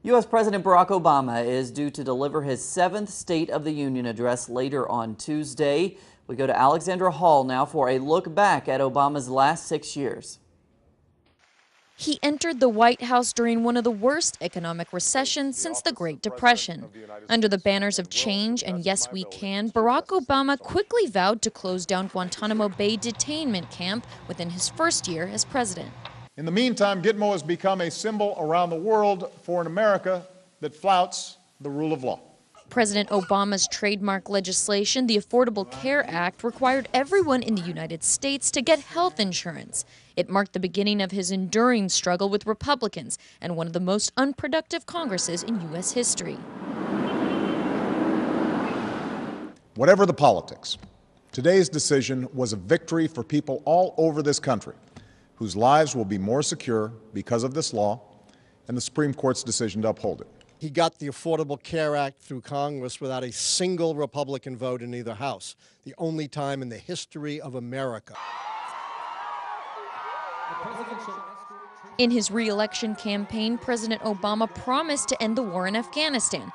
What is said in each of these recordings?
U.S. President Barack Obama is due to deliver his 7th State of the Union address later on Tuesday. We go to Alexandra Hall now for a look back at Obama's last 6 years. He entered the White House during one of the worst economic recessions since the Great Depression. Under the banners of change and Yes We Can, Barack Obama quickly vowed to close down Guantanamo Bay detainment camp within his first year as president. In the meantime, Gitmo has become a symbol around the world for an America that flouts the rule of law. President Obama's trademark legislation, the Affordable Care Act, required everyone in the United States to get health insurance. It marked the beginning of his enduring struggle with Republicans and one of the most unproductive Congresses in U.S. history. Whatever the politics, today's decision was a victory for people all over this country whose lives will be more secure because of this law and the Supreme Court's decision to uphold it. He got the Affordable Care Act through Congress without a single Republican vote in either house, the only time in the history of America. In his re-election campaign, President Obama promised to end the war in Afghanistan.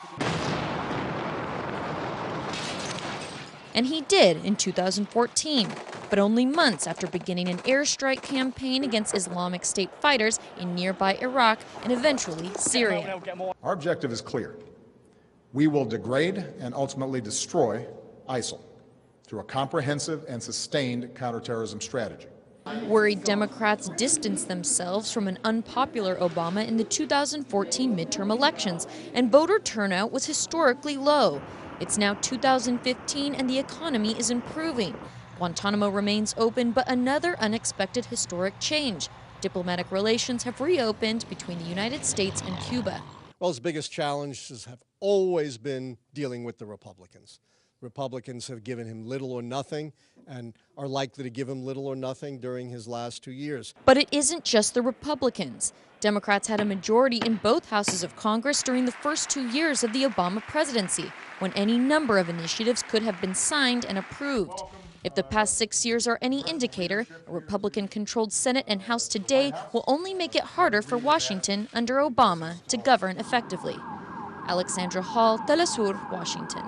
And he did in 2014, but only months after beginning an airstrike campaign against Islamic State fighters in nearby Iraq and eventually Syria. Our objective is clear. We will degrade and ultimately destroy ISIL through a comprehensive and sustained counterterrorism strategy. Worried Democrats distanced themselves from an unpopular Obama in the 2014 midterm elections, and voter turnout was historically low. It's now 2015 and the economy is improving. Guantanamo remains open, but another unexpected historic change. Diplomatic relations have reopened between the United States and Cuba. Well, his biggest challenges have always been dealing with the Republicans. Republicans have given him little or nothing and are likely to give him little or nothing during his last 2 years. But it isn't just the Republicans. Democrats had a majority in both houses of Congress during the first 2 years of the Obama presidency, when any number of initiatives could have been signed and approved. If the past 6 years are any indicator, a Republican-controlled Senate and House today will only make it harder for Washington under Obama to govern effectively. Alexandra Hall, Telesur, Washington.